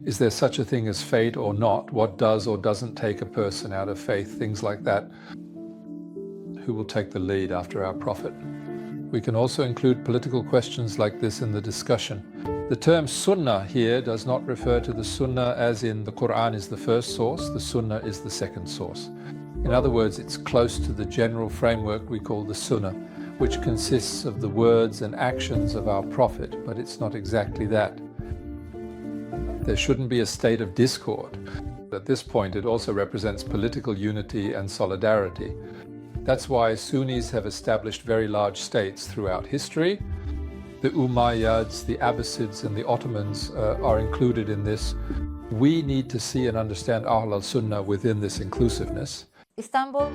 Is there such a thing as fate or not? What does or doesn't take a person out of faith? Things like that. Who will take the lead after our Prophet? We can also include political questions like this in the discussion. The term Sunnah here does not refer to the Sunnah as in the Quran is the first source, the Sunnah is the second source. In other words, it's close to the general framework we call the Sunnah, which consists of the words and actions of our Prophet, but it's not exactly that. There shouldn't be a state of discord. At this point, it also represents political unity and solidarity. That's why Sunnis have established very large states throughout history. The Umayyads, the Abbasids, and the Ottomans are included in this. We need to see and understand Ahl al-Sunnah within this inclusiveness. Istanbul.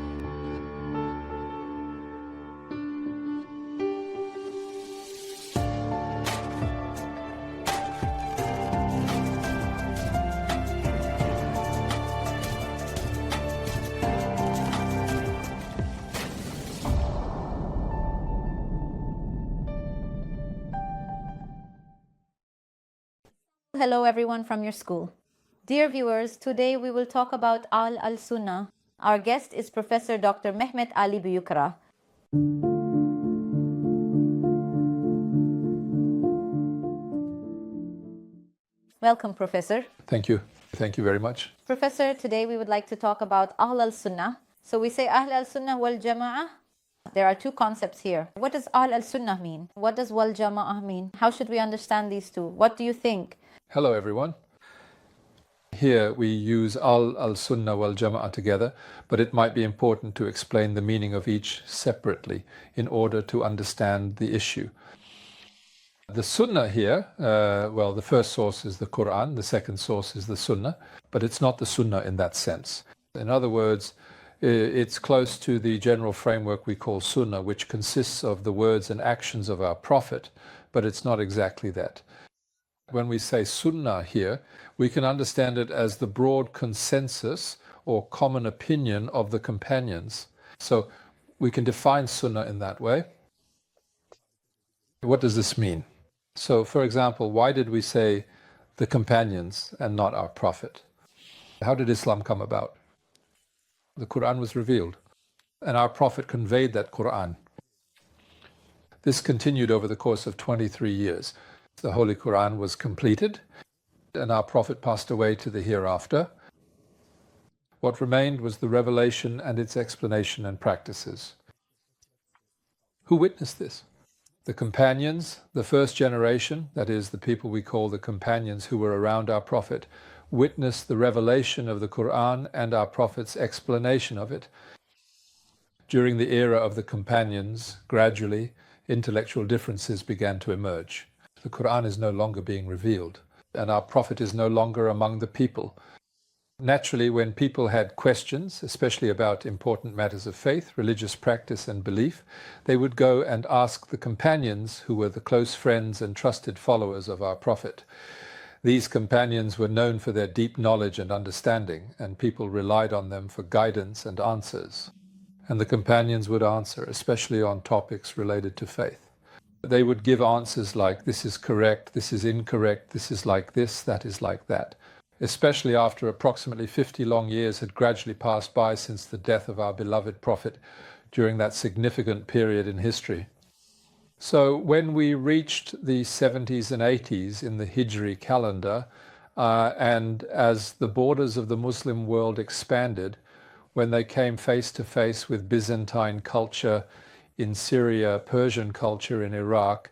Hello everyone from your school. Dear viewers, today we will talk about Ahl al-Sunnah. Our guest is Professor Dr. Mehmet Ali Büyükkara. Welcome, Professor. Thank you. Thank you very much. Professor, today we would like to talk about Ahl al-Sunnah. So we say Ahl al-Sunnah wal Jama'ah. There are two concepts here. What does Ahl al-Sunnah mean? What does wal Jama'ah mean? How should we understand these two? What do you think? Hello everyone. Here we use Ahl al-Sunnah wal Jama'ah together, but it might be important to explain the meaning of each separately in order to understand the issue. The Sunnah here, well, the first source is the Quran, the second source is the Sunnah, but it's not the Sunnah in that sense. In other words, it's close to the general framework we call Sunnah, which consists of the words and actions of our Prophet, but it's not exactly that. When we say Sunnah here, we can understand it as the broad consensus or common opinion of the companions. So we can define Sunnah in that way. What does this mean? So, for example, why did we say the companions and not our Prophet? How did Islam come about? The Quran was revealed, and our Prophet conveyed that Quran. This continued over the course of 23 years. The Holy Quran was completed, and our Prophet passed away to the hereafter. What remained was the revelation and its explanation and practices. Who witnessed this? The companions, the first generation, that is, the people we call the companions who were around our Prophet, witnessed the revelation of the Quran and our Prophet's explanation of it. During the era of the companions, gradually, intellectual differences began to emerge. The Quran is no longer being revealed, and our Prophet is no longer among the people. Naturally, when people had questions, especially about important matters of faith, religious practice and belief, they would go and ask the companions who were the close friends and trusted followers of our Prophet. These companions were known for their deep knowledge and understanding, and people relied on them for guidance and answers. And the companions would answer, especially on topics related to faith. They would give answers like, this is correct, this is incorrect, this is like this, that is like that. Especially after approximately 50 long years had gradually passed by since the death of our beloved Prophet during that significant period in history. So when we reached the 70s and 80s in the Hijri calendar, and as the borders of the Muslim world expanded, when they came face to face with Byzantine culture in Syria, Persian culture in Iraq,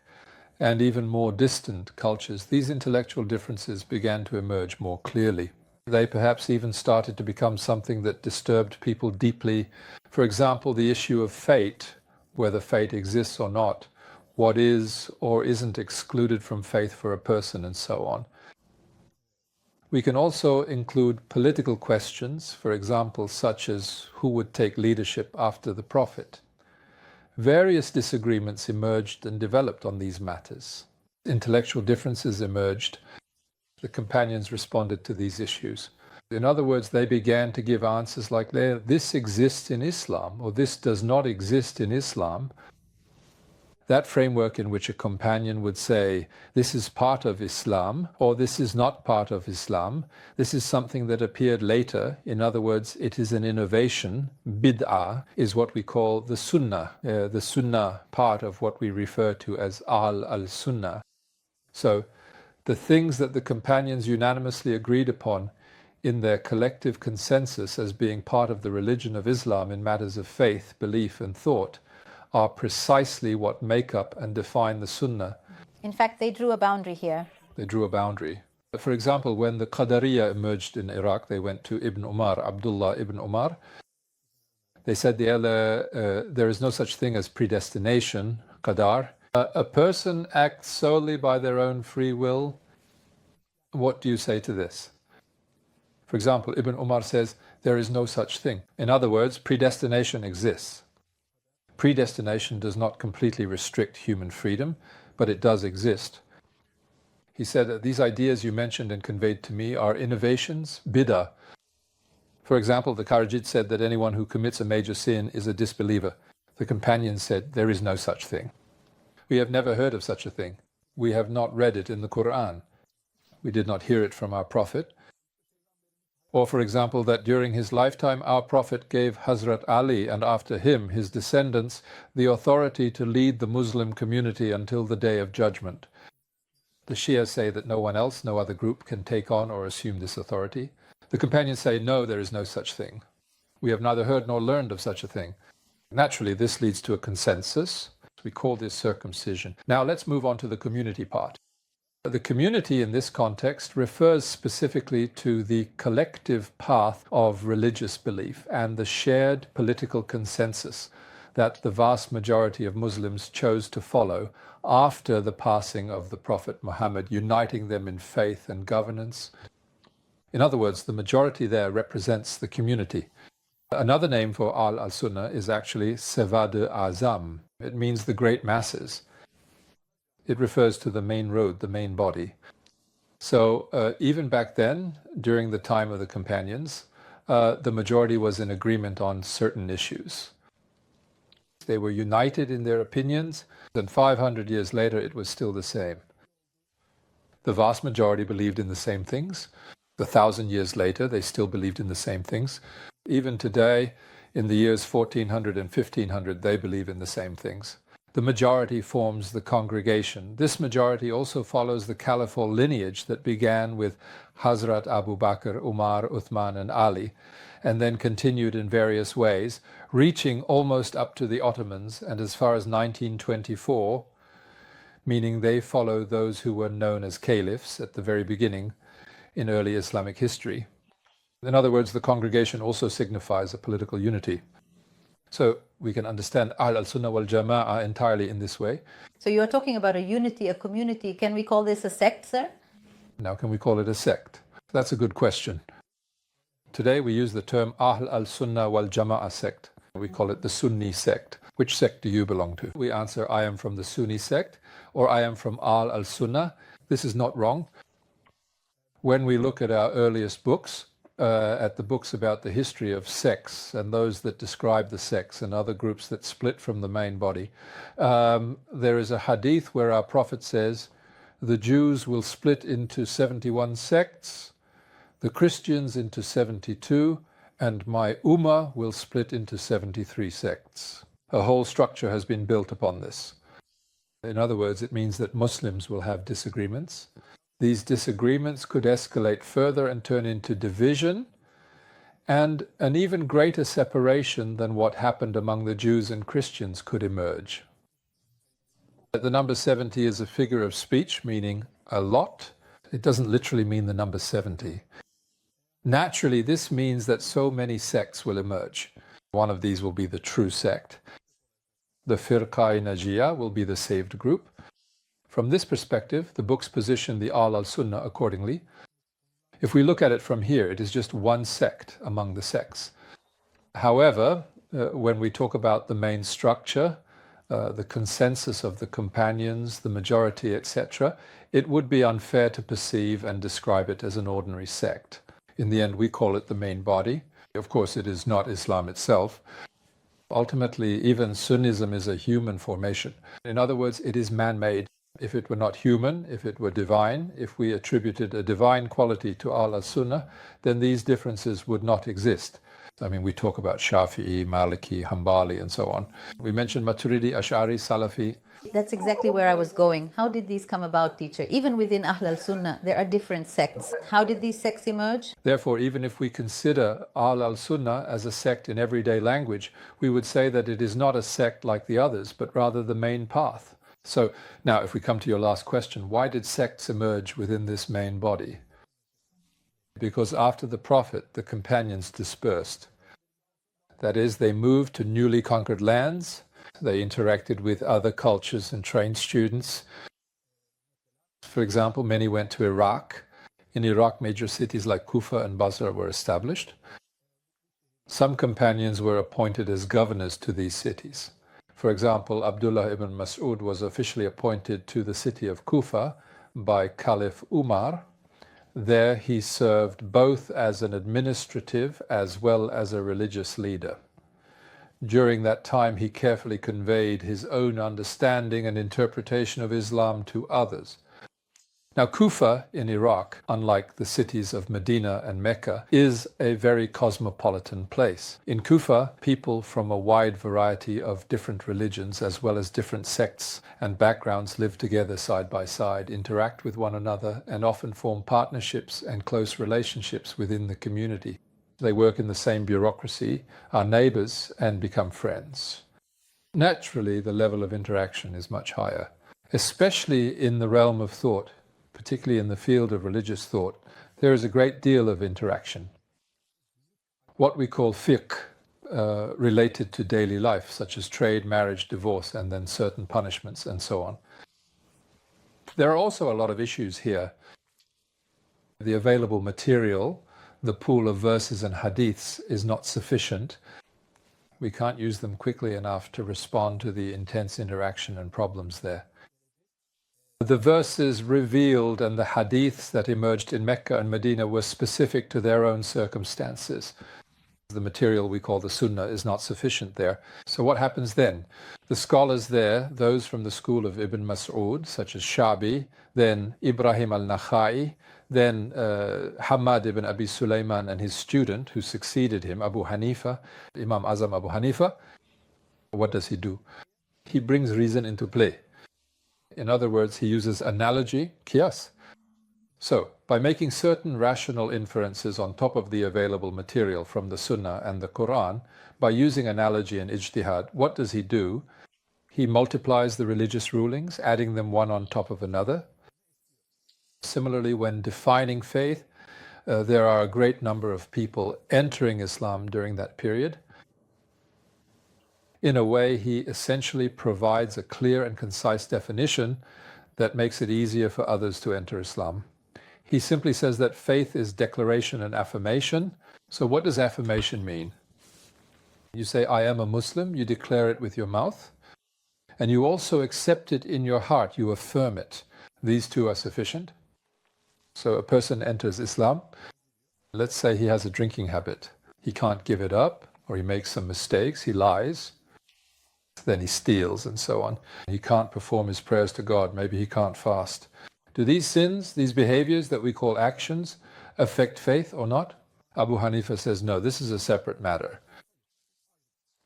and even more distant cultures, these intellectual differences began to emerge more clearly. They perhaps even started to become something that disturbed people deeply. For example, the issue of fate, whether fate exists or not, what is or isn't excluded from faith for a person, and so on. We can also include political questions, for example, such as who would take leadership after the Prophet. Various disagreements emerged and developed on these matters. Intellectual differences emerged. The companions responded to these issues. In other words, they began to give answers like, this exists in Islam, or this does not exist in Islam. that framework in which a companion would say, this is part of Islam, or this is not part of Islam, this is something that appeared later, in other words, it is an innovation, bid'ah, is what we call the sunnah part of what we refer to as Ahl al-Sunnah. So the things that the companions unanimously agreed upon in their collective consensus as being part of the religion of Islam in matters of faith, belief and thought are precisely what make up and define the Sunnah. In fact, they drew a boundary here. They drew a boundary. For example, when the Qadariya emerged in Iraq, they went to Ibn Umar, Abdullah ibn Umar. They said there is no such thing as predestination, qadar. A person acts solely by their own free will. What do you say to this? For example, Ibn Umar says, there is no such thing. In other words, predestination exists. Predestination does not completely restrict human freedom, but it does exist. He said that these ideas you mentioned and conveyed to me are innovations, bid'ah. For example, the Kharajit said that anyone who commits a major sin is a disbeliever. The companions said, there is no such thing. We have never heard of such a thing. We have not read it in the Quran. We did not hear it from our Prophet. Or, for example, that during his lifetime our Prophet gave Hazrat Ali and after him his descendants the authority to lead the Muslim community until the Day of Judgment. The Shia say that no one else, no other group can take on or assume this authority. The companions say, no, there is no such thing. We have neither heard nor learned of such a thing. Naturally, this leads to a consensus. We call this circumcision. Now let's move on to the community part. The community in this context refers specifically to the collective path of religious belief and the shared political consensus that the vast majority of Muslims chose to follow after the passing of the Prophet Muhammad, uniting them in faith and governance. In other words, the majority there represents the community. Another name for Ahl al-Sunnah is actually Sevad-e-Azam. It means the great masses. It refers to the main road, the main body. So even back then, during the time of the companions, the majority was in agreement on certain issues. They were united in their opinions, and 500 years later it was still the same. The vast majority believed in the same things. 1,000 years later they still believed in the same things. Even today, in the years 1400 and 1500, they believe in the same things. The majority forms the congregation. This majority also follows the caliphal lineage that began with Hazrat Abu Bakr, Umar, Uthman and Ali, and then continued in various ways, reaching almost up to the Ottomans and as far as 1924, meaning they follow those who were known as caliphs at the very beginning in early Islamic history. In other words, the congregation also signifies a political unity. So we can understand Ahl al-Sunnah wal Jama'ah entirely in this way. So you're talking about a unity, a community. Can we call this a sect, sir? Now, can we call it a sect? That's a good question. Today we use the term Ahl al-Sunnah wal Jama'ah sect. We call it the Sunni sect. Which sect do you belong to? We answer, I am from the Sunni sect, or I am from Ahl al-Sunnah. This is not wrong. When we look at our earliest books, at the books about the history of sects and those that describe the sects and other groups that split from the main body, there is a hadith where our Prophet says, the Jews will split into 71 sects, the Christians into 72, and my Ummah will split into 73 sects. A whole structure has been built upon this. In other words, it means that Muslims will have disagreements. These disagreements could escalate further and turn into division and an even greater separation than what happened among the Jews and Christians could emerge. The number 70 is a figure of speech, meaning a lot. It doesn't literally mean the number 70. Naturally, this means that so many sects will emerge. One of these will be the true sect. The Firqa Najiyah will be the saved group. From this perspective, the books position the Ahl al-Sunnah accordingly. If we look at it from here, it is just one sect among the sects. However, when we talk about the main structure, the consensus of the companions, the majority, etc., it would be unfair to perceive and describe it as an ordinary sect. In the end, we call it the main body. Of course, it is not Islam itself. Ultimately, even Sunnism is a human formation. In other words, it is man-made. If it were not human, if it were divine, if we attributed a divine quality to Ahl al-Sunnah, then these differences would not exist. I mean, we talk about Shafi'i, Maliki, Hanbali, and so on. We mentioned Maturidi, Ash'ari, Salafi. That's exactly where I was going. How did these come about, teacher? Even within Ahl al-Sunnah, there are different sects. How did these sects emerge? Therefore, even if we consider Ahl al-Sunnah as a sect in everyday language, we would say that it is not a sect like the others, but rather the main path. So now, if we come to your last question, why did sects emerge within this main body? Because after the Prophet, the companions dispersed. That is, they moved to newly conquered lands. They interacted with other cultures and trained students. For example, many went to Iraq. In Iraq, major cities like Kufa and Basra were established. Some companions were appointed as governors to these cities. For example, Abdullah ibn Mas'ud was officially appointed to the city of Kufa by Caliph Umar. There he served both as an administrative as well as a religious leader. During that time, he carefully conveyed his own understanding and interpretation of Islam to others. Now, Kufa in Iraq, unlike the cities of Medina and Mecca, is a very cosmopolitan place. In Kufa, people from a wide variety of different religions as well as different sects and backgrounds live together side by side, interact with one another, and often form partnerships and close relationships within the community. They work in the same bureaucracy, are neighbors, and become friends. Naturally, the level of interaction is much higher, especially in the realm of thought. Particularly in the field of religious thought, there is a great deal of interaction. What we call fiqh, related to daily life, such as trade, marriage, divorce, and then certain punishments, and so on. There are also a lot of issues here. The available material, the pool of verses and hadiths, is not sufficient. We can't use them quickly enough to respond to the intense interaction and problems there. The verses revealed and the hadiths that emerged in Mecca and Medina were specific to their own circumstances. The material we call the Sunnah is not sufficient there. So what happens then? The scholars there, those from the school of Ibn Mas'ud, such as Shabi, then Ibrahim al-Nakhai, then Hamad ibn Abi Sulaiman and his student who succeeded him, Abu Hanifa, Imam Azam Abu Hanifa, what does he do? He brings reason into play. In other words, he uses analogy, qiyas. So, by making certain rational inferences on top of the available material from the Sunnah and the Quran, by using analogy and ijtihad, what does he do? He multiplies the religious rulings, adding them one on top of another. Similarly, when defining faith, there are a great number of people entering Islam during that period. In a way, he essentially provides a clear and concise definition that makes it easier for others to enter Islam. He simply says that faith is declaration and affirmation. So what does affirmation mean? You say, I am a Muslim, you declare it with your mouth, and you also accept it in your heart, you affirm it. These two are sufficient. So a person enters Islam. Let's say he has a drinking habit. He can't give it up, or he makes some mistakes, he lies. Then he steals and so on. He can't perform his prayers to God. Maybe he can't fast. Do these sins, these behaviors that we call actions, affect faith or not? Abu Hanifa says, no, this is a separate matter.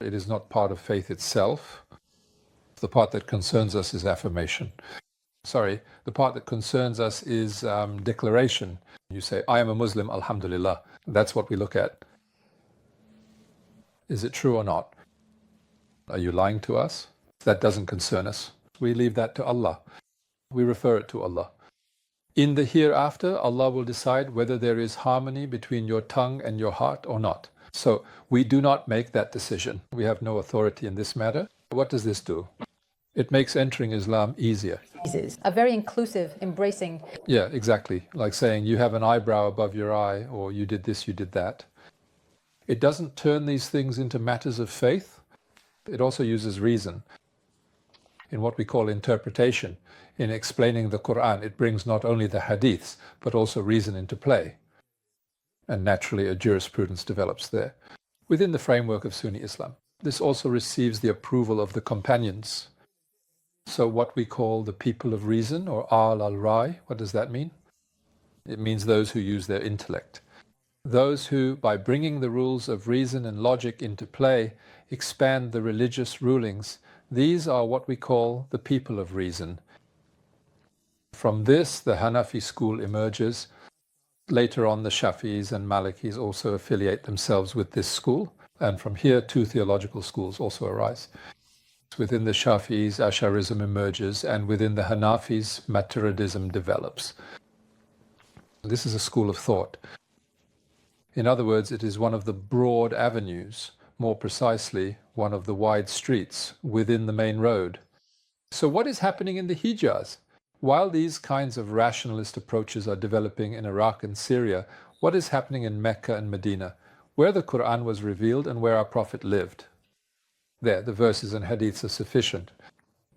It is not part of faith itself. The part that concerns us is affirmation. The part that concerns us is declaration. You say, I am a Muslim, alhamdulillah. That's what we look at. Is it true or not? Are you lying to us? That doesn't concern us. We leave that to Allah. We refer it to Allah. In the hereafter, Allah will decide whether there is harmony between your tongue and your heart or not. So we do not make that decision. We have no authority in this matter. What does this do? It makes entering Islam easier. A very inclusive, embracing. Yeah, exactly. Like saying you have an eyebrow above your eye, or you did this, you did that. It doesn't turn these things into matters of faith. It also uses reason. In what we call interpretation, in explaining the Quran, it brings not only the hadiths, but also reason into play. And naturally, a jurisprudence develops there, within the framework of Sunni Islam. This also receives the approval of the companions. So what we call the people of reason, or Ahl al-Rai, what does that mean? It means those who use their intellect. Those who, by bringing the rules of reason and logic into play, expand the religious rulings. These are what we call the people of reason. From this, the Hanafi school emerges. Later on, the Shafi'is and Malikis also affiliate themselves with this school. And from here, two theological schools also arise. Within the Shafi'is, Ash'arism emerges, and within the Hanafis, Maturidism develops. This is a school of thought. In other words, it is one of the broad avenues, more precisely, one of the wide streets within the main road. So what is happening in the Hijaz? While these kinds of rationalist approaches are developing in Iraq and Syria, what is happening in Mecca and Medina, where the Quran was revealed and where our Prophet lived? There, the verses and hadiths are sufficient,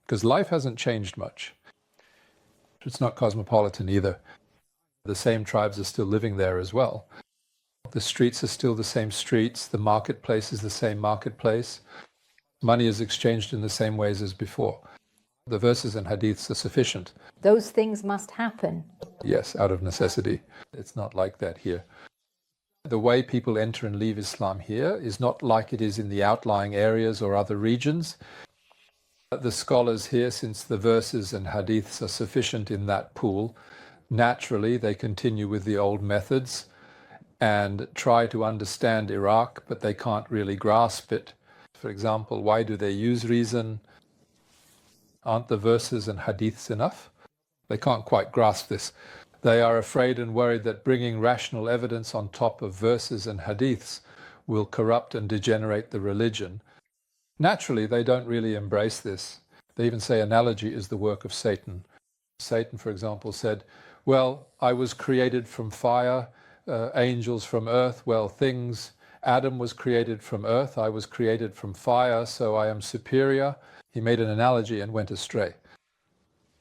because life hasn't changed much. It's not cosmopolitan either. The same tribes are still living there as well. The streets are still the same streets, the marketplace is the same marketplace, money is exchanged in the same ways as before. The verses and hadiths are sufficient. Those things must happen. Yes, out of necessity. It's not like that here. The way people enter and leave Islam here is not like it is in the outlying areas or other regions. The scholars here, since the verses and hadiths are sufficient in that pool, naturally they continue with the old methods and try to understand Iraq, but they can't really grasp it. For example, why do they use reason? Aren't the verses and hadiths enough? They can't quite grasp this. They are afraid and worried that bringing rational evidence on top of verses and hadiths will corrupt and degenerate the religion. Naturally, they don't really embrace this. They even say analogy is the work of Satan. Satan, for example, said, well, I was created from fire, angels from earth, well, things. Adam was created from earth, I was created from fire, so I am superior. He made an analogy and went astray.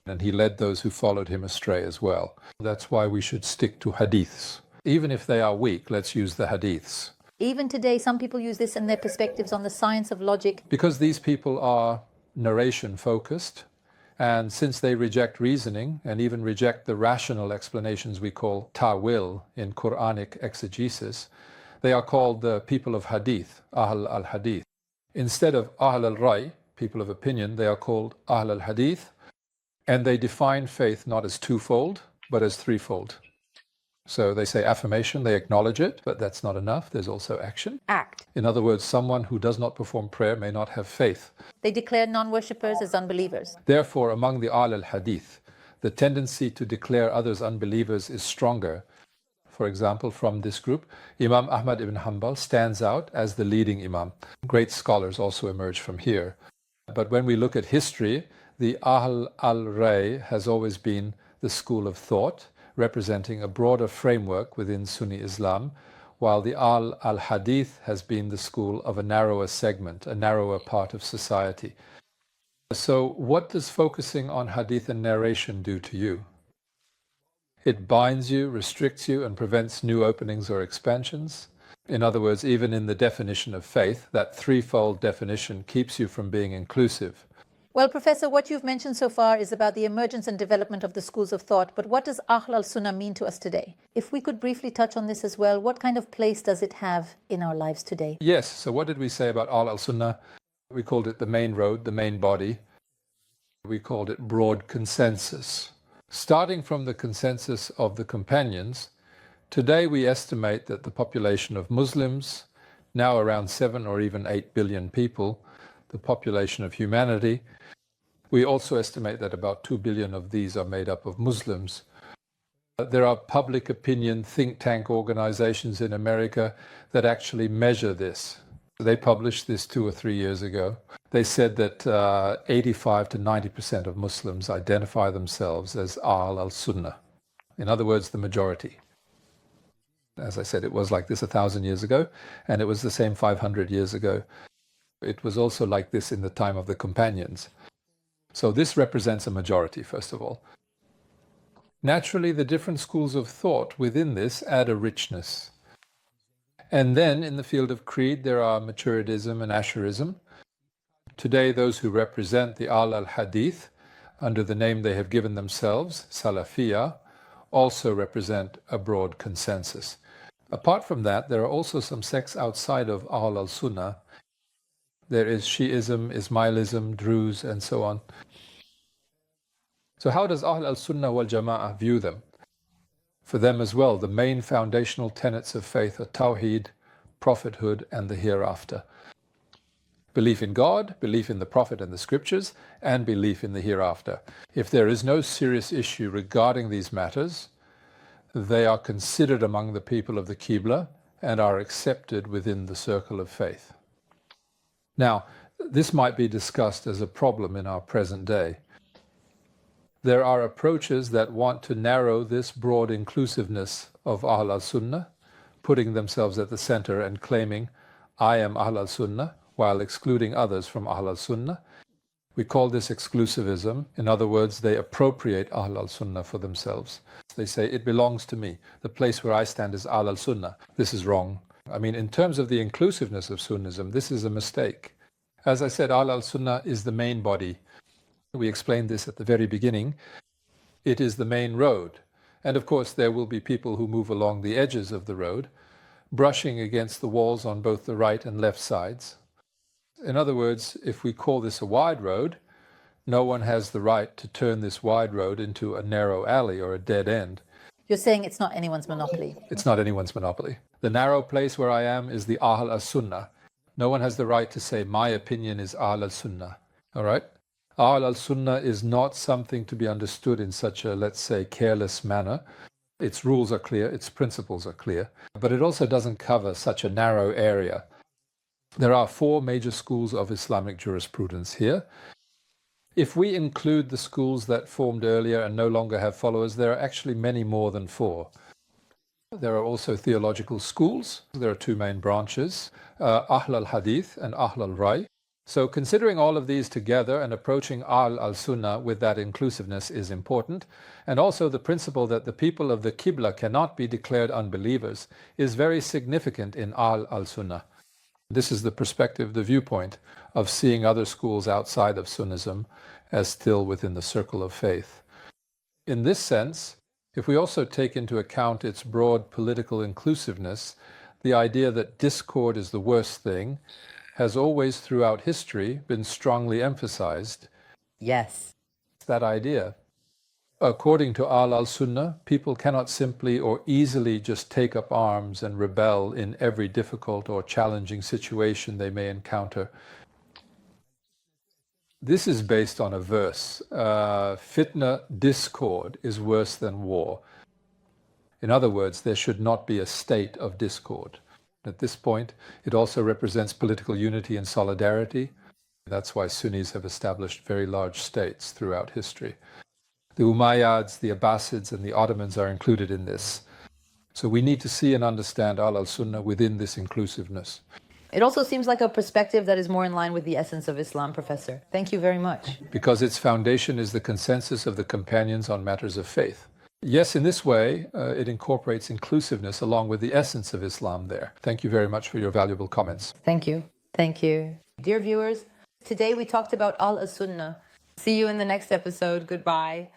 And he led those who followed him astray as well. That's why we should stick to hadiths. Even if they are weak, let's use the hadiths. Even today, some people use this in their perspectives on the science of logic. Because these people are narration-focused, and since they reject reasoning and even reject the rational explanations we call ta'wil in Quranic exegesis, they are called the people of hadith, Ahl al-Hadith. Instead of Ahl al-Rai, people of opinion, they are called Ahl al-Hadith, and they define faith not as twofold, but as threefold. So they say affirmation, they acknowledge it, but that's not enough. There's also action. Act. In other words, someone who does not perform prayer may not have faith. They declare non-worshippers as unbelievers. Therefore, among the Ahl al-Hadith, the tendency to declare others unbelievers is stronger. For example, from this group, Imam Ahmad ibn Hanbal stands out as the leading imam. Great scholars also emerge from here. But when we look at history, the Ahl al-Ray has always been the school of thought, representing a broader framework within Sunni Islam, while the Ahl al-Hadith has been the school of a narrower segment, a narrower part of society. So what does focusing on hadith and narration do to you? It binds you, restricts you, and prevents new openings or expansions. In other words, even in the definition of faith, that threefold definition keeps you from being inclusive. Well, Professor, what you've mentioned so far is about the emergence and development of the schools of thought, but what does Ahl al-Sunnah mean to us today? If we could briefly touch on this as well, what kind of place does it have in our lives today? Yes, so what did we say about Ahl al-Sunnah? We called it the main road, the main body. We called it broad consensus. Starting from the consensus of the companions, today we estimate that the population of Muslims, now around 7 or even 8 billion people, the population of humanity, we also estimate that about 2 billion of these are made up of Muslims. There are public opinion think tank organizations in America that actually measure this. They published this 2 or 3 years ago. They said that 85 to 90% of Muslims identify themselves as Ahl al-Sunnah. In other words, the majority. As I said, it was like this 1,000 years ago, and it was the same 500 years ago. It was also like this in the time of the companions. So this represents a majority, first of all. Naturally, the different schools of thought within this add a richness. And then in the field of creed, there are Maturidism and Asherism. Today, those who represent the Ahl al-Hadith, under the name they have given themselves, Salafiyah, also represent a broad consensus. Apart from that, there are also some sects outside of Ahl al-Sunnah. There is Shi'ism, Ismailism, Druze, and so on. So how does Ahl al-Sunnah wal Jama'ah view them? For them as well, the main foundational tenets of faith are Tawheed, prophethood, and the hereafter. Belief in God, belief in the Prophet and the Scriptures, and belief in the hereafter. If there is no serious issue regarding these matters, they are considered among the people of the Qibla and are accepted within the circle of faith. Now, this might be discussed as a problem in our present day. There are approaches that want to narrow this broad inclusiveness of Ahl al-Sunnah, putting themselves at the center and claiming, I am Ahl al-Sunnah, while excluding others from Ahl al-Sunnah. We call this exclusivism. In other words, they appropriate Ahl al-Sunnah for themselves. They say, it belongs to me. The place where I stand is Ahl al-Sunnah. This is wrong. I mean, in terms of the inclusiveness of Sunnism, this is a mistake. As I said, Ahl al-Sunnah is the main body. We explained this at the very beginning. It is the main road. And of course, there will be people who move along the edges of the road, brushing against the walls on both the right and left sides. In other words, if we call this a wide road, no one has the right to turn this wide road into a narrow alley or a dead end. You're saying it's not anyone's monopoly. It's not anyone's monopoly. The narrow place where I am is the Ahl al-Sunnah. No one has the right to say, my opinion is Ahl al-Sunnah. All right? Ahl al-Sunnah is not something to be understood in such a, let's say, careless manner. Its rules are clear, its principles are clear, but it also doesn't cover such a narrow area. There are 4 major schools of Islamic jurisprudence here. If we include the schools that formed earlier and no longer have followers, there are actually many more than 4. There are also theological schools. There are 2 main branches, Ahl al-Hadith and Ahl al-Ray. So considering all of these together and approaching Ahl al-Sunnah with that inclusiveness is important. And also the principle that the people of the Qibla cannot be declared unbelievers is very significant in Ahl al-Sunnah. This is the perspective, the viewpoint of seeing other schools outside of Sunnism as still within the circle of faith. In this sense, if we also take into account its broad political inclusiveness, the idea that discord is the worst thing has always throughout history been strongly emphasized. Yes. That idea. According to Ahl al-Sunnah, people cannot simply or easily just take up arms and rebel in every difficult or challenging situation they may encounter. This is based on a verse. Fitna, discord, is worse than war. In other words, there should not be a state of discord. At this point, it also represents political unity and solidarity. That's why Sunnis have established very large states throughout history. The Umayyads, the Abbasids, and the Ottomans are included in this. So we need to see and understand Ahl al-Sunnah within this inclusiveness. It also seems like a perspective that is more in line with the essence of Islam, Professor. Thank you very much. Because its foundation is the consensus of the companions on matters of faith. Yes, in this way, it incorporates inclusiveness along with the essence of Islam there. Thank you very much for your valuable comments. Thank you. Thank you. Dear viewers, today we talked about Ahl al-Sunnah. See you in the next episode. Goodbye.